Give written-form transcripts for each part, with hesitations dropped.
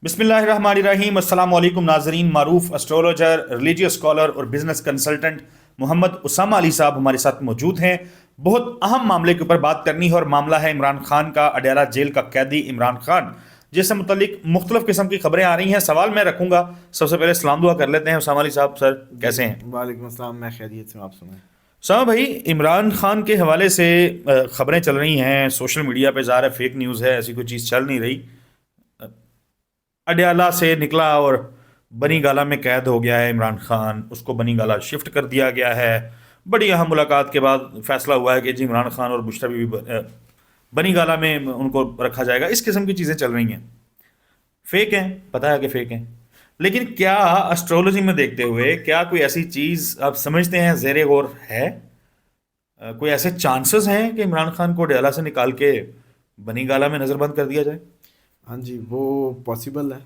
بسم اللہ الرحمن الرحیم۔ السلام علیکم ناظرین۔ معروف اسٹرولوجر، ریلیجیس اسکالر اور بزنس کنسلٹنٹ محمد اسامہ علی صاحب ہمارے ساتھ موجود ہیں۔ بہت اہم معاملے کے اوپر بات کرنی ہے، اور معاملہ ہے عمران خان کا۔ اڈیالہ جیل کا قیدی عمران خان، جس سے متعلق مختلف قسم کی خبریں آ رہی ہیں۔ سوال میں رکھوں گا، سب سے پہلے سلام دعا کر لیتے ہیں۔ اسامہ علی صاحب سر کیسے ہیں؟ وعلیکم السلام، میں خیریت سے ہوں، آپ سنائیں۔ اسامہ بھائی، عمران خان کے حوالے سے خبریں چل رہی ہیں سوشل میڈیا پہ، ظاہر ہے فیک نیوز ہے، ایسی کوئی چیز چل نہیں رہی۔ اڈیالہ سے نکلا اور بنی گالہ میں قید ہو گیا ہے عمران خان، اس کو بنی گالہ شفٹ کر دیا گیا ہے۔ بڑی اہم ملاقات کے بعد فیصلہ ہوا ہے کہ جی عمران خان اور بشریٰ بی بی بنی گالہ میں ان کو رکھا جائے گا۔ اس قسم کی چیزیں چل رہی ہیں، فیک ہیں، پتہ ہے کہ فیک ہیں، لیکن کیا اسٹرولوجی میں دیکھتے ہوئے کیا کوئی ایسی چیز آپ سمجھتے ہیں زیر غور ہے؟ کوئی ایسے چانسز ہیں کہ عمران خان کو اڈیالہ سے نکال کے بنی گالہ میں نظر بند کر دیا جائے؟ ہاں جی، وہ پاسبل ہے،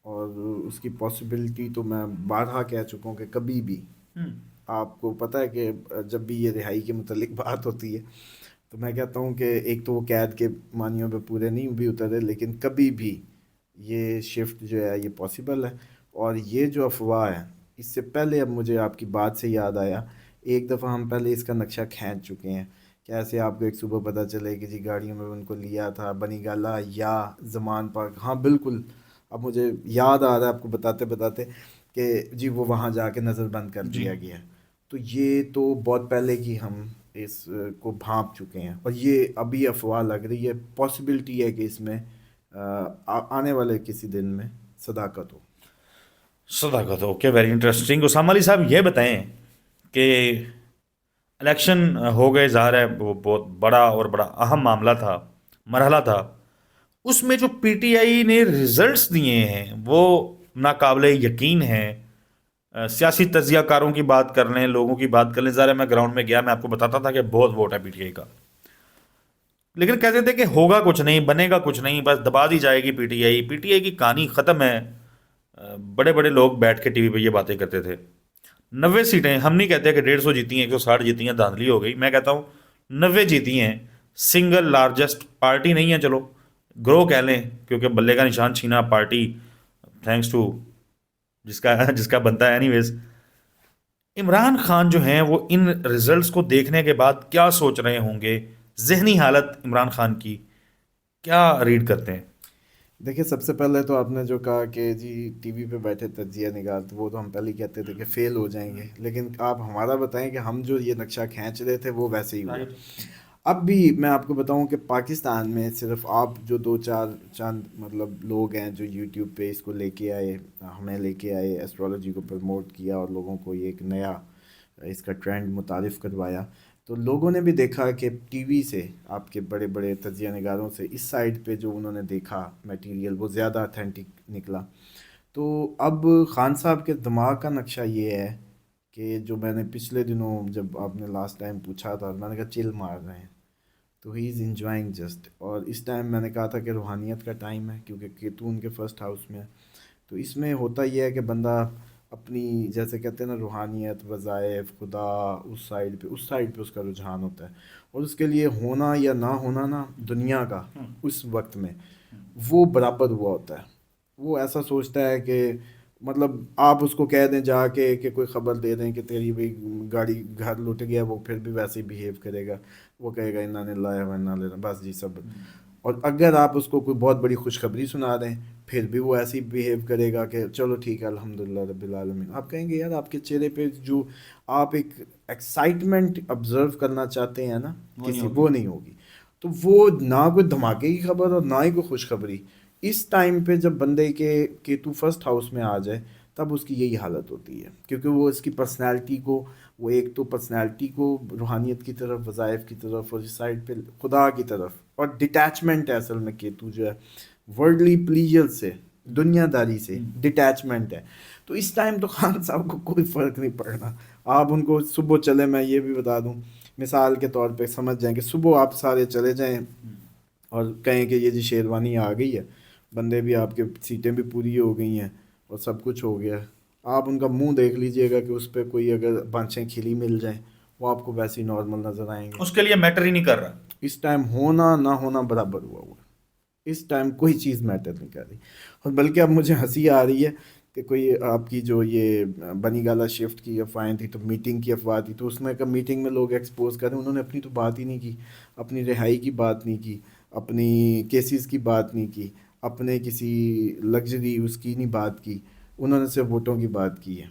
اور اس کی پاسبلٹی تو میں بارہا کہہ چکا ہوں کہ کبھی بھی آپ کو پتہ ہے کہ جب بھی یہ رہائی کے متعلق بات ہوتی ہے تو میں کہتا ہوں کہ ایک تو وہ قید کے معنیوں پہ پورے نہیں بھی اترے، لیکن کبھی بھی یہ شفٹ جو ہے یہ پاسبل ہے۔ اور یہ جو افواہ ہے، اس سے پہلے اب مجھے آپ کی بات سے یاد آیا، ایک دفعہ ہم پہلے اس کا نقشہ کھینچ چکے ہیں۔ کیسے آپ کو ایک صبح پتہ چلے کہ جی گاڑیوں میں ان کو لیا تھا بنی گالہ یا زمان پارک۔ ہاں بالکل، اب مجھے یاد آ رہا ہے آپ کو بتاتے بتاتے کہ جی وہ وہاں جا کے نظر بند کر جی، دیا گیا ہے۔ تو یہ تو بہت پہلے کی ہم اس کو بھانپ چکے ہیں، اور یہ ابھی افواہ لگ رہی ہے، پاسبلٹی ہے کہ اس میں آنے والے کسی دن میں صداقت ہو۔ صداقت، اوکے، ویری انٹرسٹنگ۔ اسامہ علی صاحب یہ بتائیں کہ الیکشن ہو گئے، ظاہر ہے وہ بہت بڑا اور بڑا اہم معاملہ تھا، مرحلہ تھا۔ اس میں جو پی ٹی آئی نے ریزلٹس دیے ہیں وہ ناقابل یقین ہیں۔ سیاسی تجزیہ کاروں کی بات کر لیں، لوگوں کی بات کر لیں، ظاہر ہے میں گراؤنڈ میں گیا، میں آپ کو بتاتا تھا کہ بہت ووٹ ہے پی ٹی آئی کا، لیکن کہتے تھے کہ ہوگا کچھ نہیں، بنے گا کچھ نہیں، بس دبا دی جائے گی P T I. P T I کی کہانی ختم ہے۔ بڑے بڑے لوگ بیٹھ کے ٹی وی پہ یہ باتیں کرتے تھے۔ 90 سیٹیں، ہم نہیں کہتے کہ 150 جیتی ہیں، 160 جیتی ہیں، دھاندلی ہو گئی، میں کہتا ہوں 90 جیتی ہیں۔ سنگل لارجسٹ پارٹی نہیں ہے، چلو گروہ کہہ لیں، کیونکہ بلے کا نشان چھینا پارٹی، تھینکس ٹو جس کا بنتا ہے۔ اینی ویز، عمران خان جو ہیں وہ ان ریزلٹس کو دیکھنے کے بعد کیا سوچ رہے ہوں گے؟ ذہنی حالت عمران خان کی کیا ریڈ کرتے ہیں؟ دیکھیں، سب سے پہلے تو آپ نے جو کہا کہ جی ٹی وی پہ بیٹھے تجزیہ نگار، تو وہ تو ہم پہلے ہی کہتے تھے کہ فیل ہو جائیں گے، لیکن آپ ہمارا بتائیں کہ ہم جو یہ نقشہ کھینچ رہے تھے وہ ویسے ہی ہوا۔ اب بھی میں آپ کو بتاؤں کہ پاکستان میں صرف آپ جو دو چار چند مطلب لوگ ہیں جو یوٹیوب پہ اس کو لے کے آئے، ہمیں لے کے آئے، ایسٹرولوجی کو پروموٹ کیا اور لوگوں کو یہ ایک نیا اس کا ٹرینڈ متعارف کروایا، تو لوگوں نے بھی دیکھا کہ ٹی وی سے، آپ کے بڑے بڑے تجزیہ نگاروں سے اس سائڈ پہ جو انہوں نے دیکھا میٹیریل وہ زیادہ اتھینٹک نکلا۔ تو اب خان صاحب کے دماغ کا نقشہ یہ ہے کہ جو میں نے پچھلے دنوں جب آپ نے لاسٹ ٹائم پوچھا تھا، میں نے کہا چل مار رہے ہیں، تو ہی از انجوائنگ جسٹ۔ اور اس ٹائم میں نے کہا تھا کہ روحانیت کا ٹائم ہے، کیونکہ کیتو ان کے فرسٹ ہاؤس میں ہے۔ تو اس میں ہوتا یہ ہے کہ بندہ اپنی، جیسے کہتے ہیں نا، روحانیت، وظائف، خدا، اس سائڈ پہ اس کا رجحان ہوتا ہے، اور اس کے لیے ہونا یا نہ ہونا نا دنیا کا اس وقت میں وہ برابر ہوا ہوتا ہے۔ وہ ایسا سوچتا ہے کہ مطلب آپ اس کو کہہ دیں جا کے کہ کوئی خبر دے دیں کہ تیری بھی گاڑی گھر لٹ گیا، وہ پھر بھی ویسے ہی بیہیو کرے گا، وہ کہے گا انا للہ و انا الیہ راجعون، بس جی سب۔ اور اگر آپ اس کو کوئی بہت بڑی خوشخبری سنا دیں، پھر بھی وہ ایسے ہی بیہیو کرے گا کہ چلو ٹھیک ہے الحمدللہ رب العالمین۔ آپ کہیں گے یار آپ کے چہرے پہ جو آپ ایک ایکسائٹمنٹ آبزرو کرنا چاہتے ہیں نا کسی، وہ نہیں ہوگی۔ تو وہ نہ کوئی دھماکے کی خبر اور نہ ہی کوئی خوشخبری۔ اس ٹائم پہ جب بندے کے کیتو فرسٹ ہاؤس میں آ جائے تب اس کی یہی حالت ہوتی ہے، کیونکہ وہ اس کی پرسنالٹی کو، وہ ایک تو پرسنالٹی کو روحانیت کی طرف، وظائف کی طرف، اور اس سائڈ پہ خدا کی طرف، اور ڈیٹیچمنٹ ہے اصل میں کیتو جو ہے، ورلڈلی پلیجر سے، دنیا داری سے ڈیٹیچمنٹ ہے۔ تو اس ٹائم تو خان صاحب کو کوئی فرق نہیں پڑنا۔ آپ ان کو صبح چلے، میں یہ بھی بتا دوں مثال کے طور پہ سمجھ جائیں کہ صبح آپ سارے چلے جائیں اور کہیں کہ یہ جی شیروانی آ گئی ہے، بندے بھی آپ کے سیٹیں بھی پوری ہو گئی ہیں اور سب کچھ ہو گیا ہے، آپ ان کا منہ دیکھ لیجئے گا کہ اس پہ کوئی اگر بانچیں کھلی مل جائیں، وہ آپ کو ویسے ہی نارمل نظر آئیں گے۔ اس کے لیے میٹر ہی نہیں کر رہا۔ اس ٹائم ہونا نہ ہونا برابر ہوا ہوا ہے۔ اس ٹائم کوئی چیز میٹر نہیں کر رہی. اور بلکہ اب مجھے ہنسی آ رہی ہے کہ کوئی آپ کی جو یہ بنی گالا شفٹ کی افواہیں تھی تو میٹنگ کی افواہ تھی، تو اس میں کہ میٹنگ میں لوگ ایکسپوز کر رہے ہیں، انہوں نے اپنی تو بات ہی نہیں کی، اپنی رہائی کی بات نہیں کی، اپنی کیسز کی بات نہیں کی، اپنے کسی لگژری اس کی نہیں بات کی، انہوں نے صرف ووٹوں کی بات کی ہے.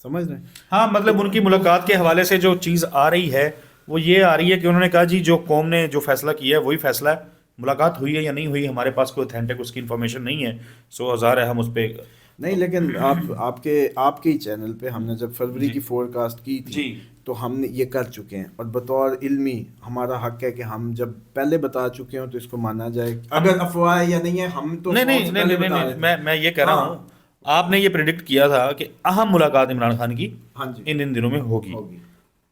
سمجھ رہے ہیں؟ ہاں مطلب ان کی ملاقات کے حوالے سے جو چیز آ رہی ہے وہ یہ آ رہی ہے کہ انہوں نے کہا جی جو قوم نے جو فیصلہ کیا ہے وہی فیصلہ ہے، ملاقات ہوئی ہے یا نہیں ہوئی ہمارے پاس کوئی اوتھینٹک اس کی انفارمیشن نہیں ہے، سو ہزار ہے ہم اس پہ. نہیں، لیکن آپ کے ہی چینل پہ ہم نے جب فروری جی کی فور کاسٹ کی تھی جی تو ہم نے یہ کر چکے ہیں، اور بطور علمی ہمارا حق ہے کہ ہم جب پہلے بتا چکے ہوں تو اس کو مانا جائے، اگر افواہ ہے یا نہیں ہے. ہم تو نہیں افواہوں نہیں سے نہیں پہلے نہیں بتا نہیں رہے تھے. میں یہ کہہ رہا ہاں ہوں آپ نے یہ پریڈکٹ کیا تھا کہ اہم ملاقات عمران خان کی ہاں جی ان دنوں میں ہوگی، ہوگی.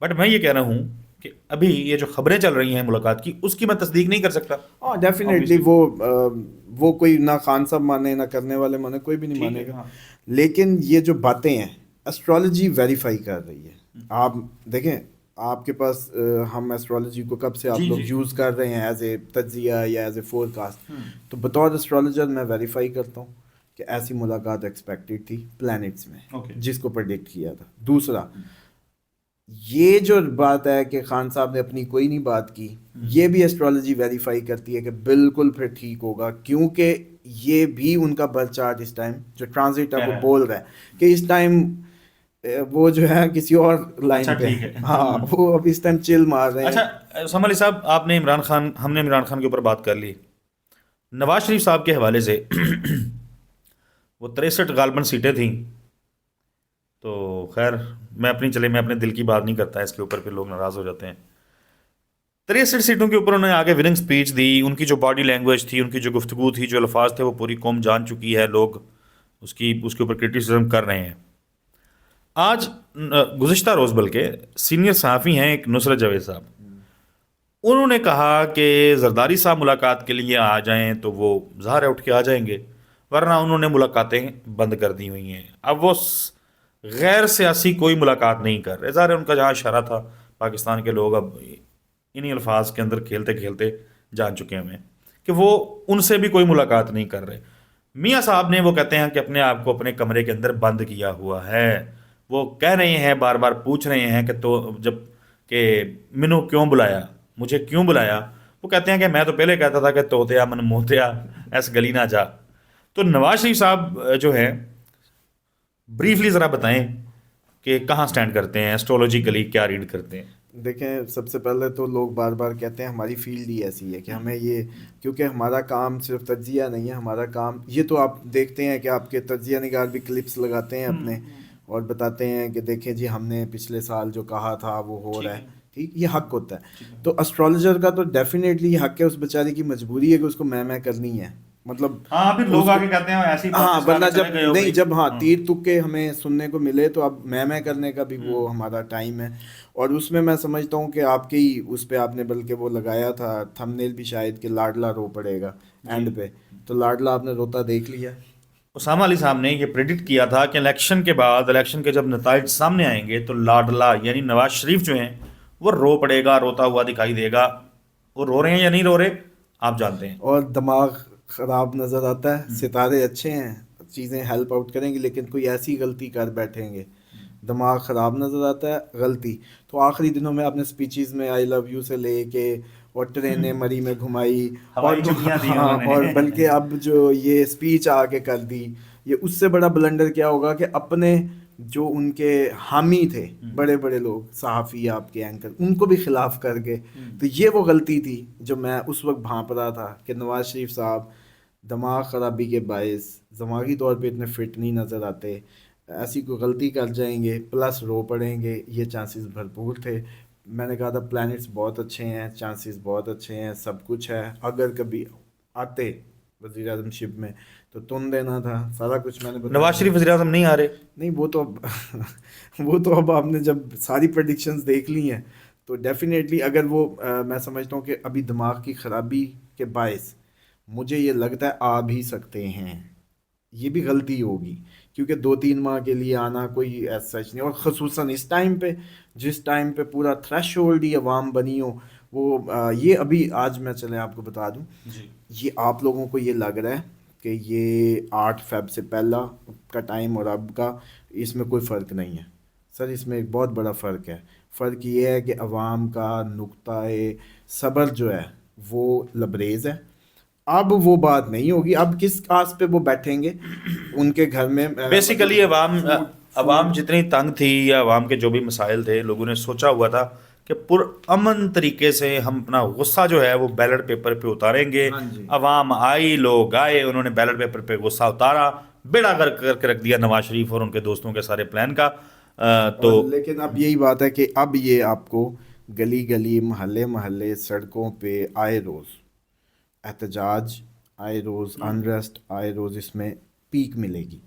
بٹ میں یہ کہہ رہا ہوں کہ ابھی یہ جو خبریں چل رہی ہیں ملاقات کی اس کی میں تصدیق نہیں کر سکتا. ہاں ڈیفینیٹلی Obviously. وہ کوئی نہ خان صاحب مانے نہ کرنے والے مانے، کوئی بھی نہیں ٹھیک مانے ہے گا. ہاں لیکن یہ جو باتیں ہیں اسٹرالوجی ویریفائی کر رہی ہے. آپ دیکھیں آپ کے پاس ہم اسٹرالوجی کو کب سے آپ جی لوگ جی یوز کر رہے ہیں ایز اے تجزیہ یا ایز اے فور کاسٹ. ہوں. تو بطور اسٹرالوجر میں ویریفائی کرتا ہوں کہ ایسی ملاقات ایکسپیکٹڈ تھی پلانٹس میں، اوکے جس کو پرڈکٹ کیا تھا. دوسرا یہ جو بات ہے کہ خان صاحب نے اپنی کوئی نہیں بات کی، یہ بھی ایسٹرالوجی ویریفائی کرتی ہے کہ بالکل پھر ٹھیک ہوگا، کیونکہ یہ بھی ان کا برتھ چارٹ اس ٹائم جو ٹرانزٹ ہے کہہ وہ رہا ہے. بول رہا ہے کہ اس ٹائم وہ جو ہے کسی اور اچھا لائن پہ ٹھیک ہے. ہے. ہاں وہ اب اس ٹائم چل مار رہے ہیں. اچھا سم علی صاحب آپ نے عمران خان ہم نے عمران خان کے اوپر بات کر لی، نواز شریف صاحب کے حوالے سے وہ 63 غالباً سیٹیں تھیں، تو خیر میں اپنے دل کی بات نہیں کرتا اس کے اوپر، پھر لوگ ناراض ہو جاتے ہیں. 63 سیٹوں کے اوپر انہوں نے آگے وننگ سپیچ دی، ان کی جو باڈی لینگویج تھی، ان کی جو گفتگو تھی، جو الفاظ تھے وہ پوری قوم جان چکی ہے، لوگ اس کے اوپر کرٹیسزم کر رہے ہیں. آج گزشتہ روز بلکہ سینئر صحافی ہیں ایک نصرت جاوید صاحب، انہوں نے کہا کہ زرداری صاحب ملاقات کے لیے آ جائیں تو وہ ظاہر ہے اٹھ کے آ جائیں گے، ورنہ انہوں نے ملاقاتیں بند کر دی ہوئی ہیں. اب وہ غیر سیاسی کوئی ملاقات نہیں کر رہے، ظاہر ہے ان کا جہاں اشارہ تھا پاکستان کے لوگ اب انہی الفاظ کے اندر کھیلتے کھیلتے جان چکے ہیں ہمیں کہ وہ ان سے بھی کوئی ملاقات نہیں کر رہے. میاں صاحب نے وہ کہتے ہیں کہ اپنے آپ کو اپنے کمرے کے اندر بند کیا ہوا ہے، وہ کہہ رہے ہیں بار بار پوچھ رہے ہیں کہ تو جب کہ منو کیوں بلایا، مجھے کیوں بلایا، وہ کہتے ہیں کہ میں تو پہلے کہتا تھا کہ توتیا من موتیا ایس گلی نہ جا. تو نواز شریف صاحب جو ہے بریفلی ذرا بتائیں کہ کہاں سٹینڈ کرتے ہیں، ایسٹرولوجیکلی کیا ریڈ کرتے ہیں. دیکھیں سب سے پہلے تو لوگ بار بار کہتے ہیں ہماری فیلڈ ہی ایسی ہے کہ ہمیں یہ، کیونکہ ہمارا کام صرف تجزیہ نہیں ہے، ہمارا کام یہ تو آپ دیکھتے ہیں کہ آپ کے تجزیہ نگار بھی کلپس لگاتے ہیں اپنے اور بتاتے ہیں کہ دیکھیں جی ہم نے پچھلے سال جو کہا تھا وہ ہو رہا ہے. ٹھیک، یہ حق ہوتا ہے. تو اسٹرالوجر کا تو ڈیفینیٹلی یہ حق ہے، اس بیچارے کی مجبوری ہے کہ اس کو میں کرنی ہے. مطلب ہاں پھر لوگ اس کو، آگے کہتے ہیں ایسی ہاں باتیں ورنہ آگے جب چلے گئے ہو نہیں بھائی. جب ہاں تیر تکے ہمیں سننے کو ملے تو اب میں کرنے کا بھی وہ ہمارا ٹائم ہے. اور اس میں سمجھتا ہوں کہ آپ کی اس پہ آپ نے بلکہ وہ لگایا تھا تھم نیل بھی شاید کہ لاڈلا رو پڑے گا اینڈ پہ، تو لاڈلا آپ نے روتا دیکھ لیا. اسامہ علی صاحب نے یہ پریڈکٹ کیا تھا کہ الیکشن کے بعد، الیکشن کے جب نتائج سامنے آئیں گے تو لاڈلا یعنی نواز شریف جو ہیں وہ رو پڑے گا، روتا ہوا دکھائی دے گا. وہ رو رہے ہیں یا نہیں رو رہے آپ جانتے ہیں. اور دماغ خراب نظر آتا ہے. ستارے اچھے ہیں، چیزیں ہیلپ آؤٹ کریں گی، لیکن کوئی ایسی غلطی کر بیٹھیں گے دماغ خراب نظر آتا ہے. غلطی تو آخری دنوں میں آپ نے سپیچز میں آئی لو یو سے لے کے اور ٹرینیں مری میں گھمائی اور ہوائی چھٹیاں دی ہاں، انہوں اور نے. بلکہ اب جو یہ سپیچ آ کے کر دی، یہ اس سے بڑا بلنڈر کیا ہوگا کہ اپنے جو ان کے حامی تھے بڑے بڑے لوگ، صحافی، آپ کے اینکر، ان کو بھی خلاف کر گئے. تو یہ وہ غلطی تھی جو میں اس وقت بھانپ رہا تھا کہ نواز شریف صاحب دماغ خرابی کے باعث دماغی طور پہ اتنے فٹ نہیں نظر آتے، ایسی کوئی غلطی کر جائیں گے پلس رو پڑیں گے، یہ چانسز بھرپور تھے. میں نے کہا تھا پلانٹس بہت اچھے ہیں، چانسز بہت اچھے ہیں، سب کچھ ہے. اگر کبھی آتے وزیر اعظم شپ میں تو تم دینا تھا، سارا کچھ میں نے بتایا نواز تھا. شریف وزیر اعظم نہیں آ رہے. نہیں وہ تو اب وہ تو اب آپ نے جب ساری پریڈکشنز دیکھ لی ہیں تو ڈیفینیٹلی اگر وہ میں سمجھتا ہوں کہ ابھی دماغ کی خرابی کے باعث مجھے یہ لگتا ہے آ بھی سکتے ہیں. یہ بھی غلطی ہوگی کیونکہ 2-3 ماہ کے لیے آنا کوئی ایسا سچ نہیں، اور خصوصاً اس ٹائم پہ جس ٹائم پہ پورا تھریش ہولڈ ہی عوام بنی ہو وہ یہ ابھی آج میں چلیں آپ کو بتا دوں، جی یہ آپ لوگوں کو یہ لگ رہا ہے کہ یہ 8 فیب سے پہلا کا ٹائم اور اب کا اس میں کوئی فرق نہیں ہے. سر اس میں ایک بہت بڑا فرق ہے. فرق یہ ہے کہ عوام کا نقطۂ صبر جو ہے وہ لبریز ہے. اب وہ بات نہیں ہوگی. اب کس آس پہ وہ بیٹھیں گے ان کے گھر میں بیسیکلی عوام فوڈ. جتنی تنگ تھی یا عوام کے جو بھی مسائل تھے، لوگوں نے سوچا ہوا تھا کہ پرامن طریقے سے ہم اپنا غصہ جو ہے وہ بیلٹ پیپر پہ اتاریں گے. ہاں جی. عوام آئی، لوگ آئے، انہوں نے بیلٹ پیپر پہ غصہ اتارا، بیڑا کر کے رکھ دیا نواز شریف اور ان کے دوستوں کے سارے پلان کا. تو لیکن اب یہی بات ہے کہ اب یہ آپ کو گلی گلی محلے محلے سڑکوں پہ آئے روز احتجاج، آئے روز انریسٹ، آئے روز اس میں پیک ملے گی.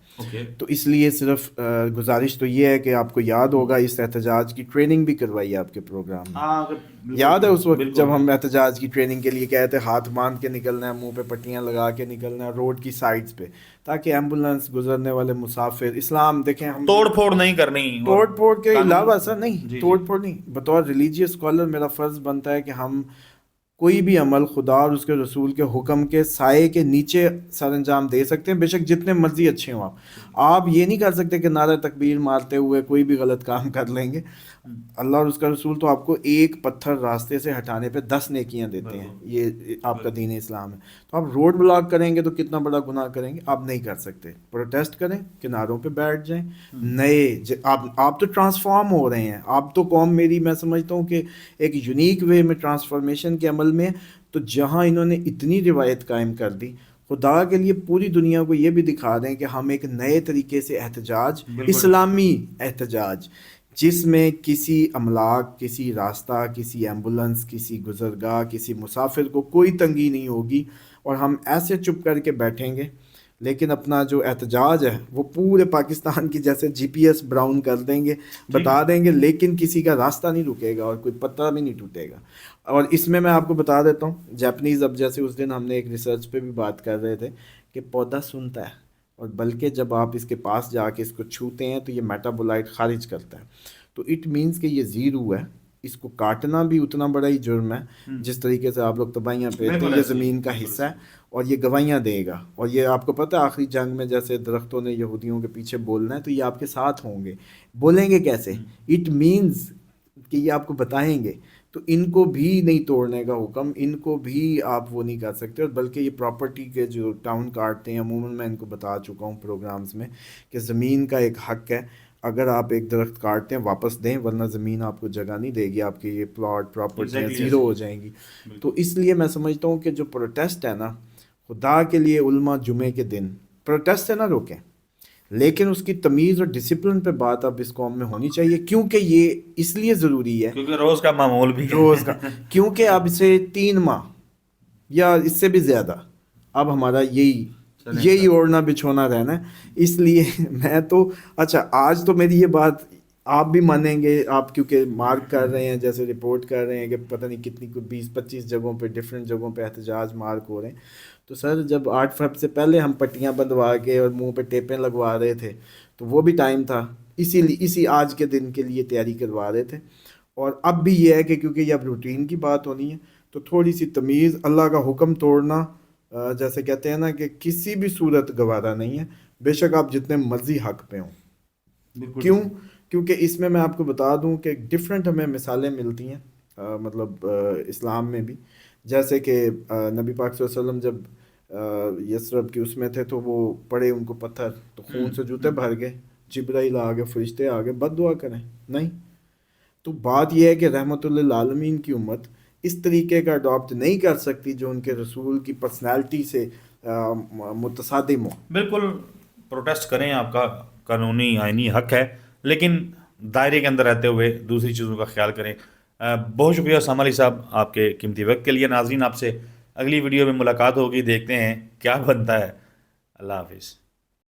تو اس لیے صرف گزارش تو یہ ہے کہ آپ کو یاد ہوگا اس احتجاج کی ٹریننگ بھی کروائی آپ کے پروگرام میں. یاد ہے اس وقت جب ہم احتجاج کی ٹریننگ کے لیے کہتے ہاتھ باندھ کے نکلنا ہے، منہ پہ پٹیاں لگا کے نکلنا ہے روڈ کی سائڈز پہ، تاکہ ایمبولینس، گزرنے والے مسافر، اسلام دیکھیں ہم توڑ پھوڑ نہیں کرنی. توڑ پھوڑ کے علاوہ سر نہیں، توڑ پھوڑ نہیں. بطور ریلیجیس اسکالر میرا فرض بنتا ہے کہ ہم کوئی بھی عمل خدا اور اس کے رسول کے حکم کے سائے کے نیچے سر انجام دے سکتے ہیں، بے شک جتنے مرضی اچھے ہوں. آپ یہ نہیں کر سکتے کہ نعرہ تکبیر مارتے ہوئے کوئی بھی غلط کام کر لیں گے. اللہ اور اس کا رسول تو آپ کو ایک پتھر راستے سے ہٹانے پہ 10 نیکیاں دیتے ہیں. یہ آپ کا دین اسلام ہے. تو آپ روڈ بلاک کریں گے تو کتنا بڑا گناہ کریں گے. آپ نہیں کر سکتے. پروٹیسٹ کریں، کناروں پہ بیٹھ جائیں. نئے آپ تو ٹرانسفارم ہو رہے ہیں. آپ تو قوم میری، میں سمجھتا ہوں کہ ایک یونیک وے میں ٹرانسفارمیشن کے عمل میں. تو جہاں انہوں نے اتنی روایت قائم کر دی، خدا کے لیے پوری دنیا کو یہ بھی دکھا دیں کہ ہم ایک نئے طریقے سے احتجاج، اسلامی احتجاج، جس میں کسی املاک، کسی راستہ، کسی ایمبولنس، کسی گزرگاہ، کسی مسافر کو کوئی تنگی نہیں ہوگی، اور ہم ایسے چپ کر کے بیٹھیں گے. لیکن اپنا جو احتجاج ہے وہ پورے پاکستان کی جیسے جی پی ایس براؤن کر دیں گے، بتا دیں گے، لیکن کسی کا راستہ نہیں رکے گا اور کوئی پتہ بھی نہیں ٹوٹے گا. اور اس میں آپ کو بتا دیتا ہوں، جاپنیز، اب جیسے اس دن ہم نے ایک ریسرچ پہ بھی بات کر رہے تھے کہ پودا سنتا ہے، اور بلکہ جب آپ اس کے پاس جا کے اس کو چھوتے ہیں تو یہ میٹابولائٹ خارج کرتا ہے. تو اٹ مینس کہ یہ زیرو ہے. اس کو کاٹنا بھی اتنا بڑا ہی جرم ہے جس طریقے سے آپ لوگ تباہیاں پیتے ہیں. یہ زمین کا حصہ ہے اور یہ گواہیاں دے گا. اور یہ آپ کو پتہ ہے آخری جنگ میں جیسے درختوں نے یہودیوں کے پیچھے بولنا ہے، تو یہ آپ کے ساتھ ہوں گے. بولیں گے کیسے؟ اٹ مینس کہ یہ آپ کو بتائیں گے. تو ان کو بھی نہیں توڑنے کا حکم، ان کو بھی آپ وہ نہیں کر سکتے. اور بلکہ یہ پراپرٹی کے جو ٹاؤن کاٹتے ہیں، عموماً میں ان کو بتا چکا ہوں پروگرامز میں کہ زمین کا ایک حق ہے. اگر آپ ایک درخت کاٹتے ہیں واپس دیں، ورنہ زمین آپ کو جگہ نہیں دے گی. آپ کے یہ پلاٹ پراپرٹیاں زیرو ہو جائیں گی. تو اس لیے میں سمجھتا ہوں کہ جو پروٹیسٹ ہے نا، خدا کے لیے علماء جمعے کے دن پروٹیسٹ سے نہ روکیں، لیکن اس کی تمیز اور ڈسپلن پہ بات اب اس قوم میں ہونی چاہیے. کیونکہ یہ اس لیے ضروری ہے کیونکہ روز کا معمول بھی روز کا، کیونکہ اب سے 3 ماہ یا اس سے بھی زیادہ اب ہمارا یہی اوڑھنا بچھونا رہنا ہے. اس لیے میں تو اچھا، آج تو میری یہ بات آپ بھی مانیں گے، آپ کیونکہ مارک کر رہے ہیں، جیسے رپورٹ کر رہے ہیں کہ پتہ نہیں کتنی 20-25 جگہوں پہ، ڈفرینٹ جگہوں پہ احتجاج مارک ہو رہے ہیں. تو سر جب 8 فیب سے پہلے ہم پٹیاں بندھوا کے اور منہ پہ ٹیپیں لگوا رہے تھے تو وہ بھی ٹائم تھا. اسی آج کے دن کے لیے تیاری کروا رہے تھے. اور اب بھی یہ ہے کہ کیونکہ یہ اب روٹین کی بات ہونی ہے تو تھوڑی سی تمیز، اللہ کا حکم توڑنا جیسے کہتے ہیں نا کہ کسی بھی صورت گوارا نہیں ہے، بے شک آپ جتنے مرضی حق پہ ہوں. کیونکہ اس میں آپ کو بتا دوں کہ ڈفرینٹ ہمیں مثالیں ملتی ہیں مطلب اسلام میں بھی. جیسے کہ نبی پاک صلی اللہ علیہ وسلم جب یسرب کی اس میں تھے تو وہ پڑے ان کو پتھر تو خون سے جوتے بھر گئے. جبرائیل آ گئے، فرشتے آ گئے، بد دعا کریں نہیں. تو بات یہ ہے کہ رحمت للعالمین کی امت اس طریقے کا اڈاپٹ نہیں کر سکتی جو ان کے رسول کی پرسنالٹی سے متصادم ہو. بالکل پروٹیسٹ کریں، آپ کا قانونی آئینی حق ہے، لیکن دائرے کے اندر رہتے ہوئے دوسری چیزوں کا خیال کریں. بہت شکریہ اسامہ علی صاحب آپ کے قیمتی وقت کے لیے. ناظرین، آپ سے اگلی ویڈیو میں ملاقات ہوگی، دیکھتے ہیں کیا بنتا ہے. اللہ حافظ.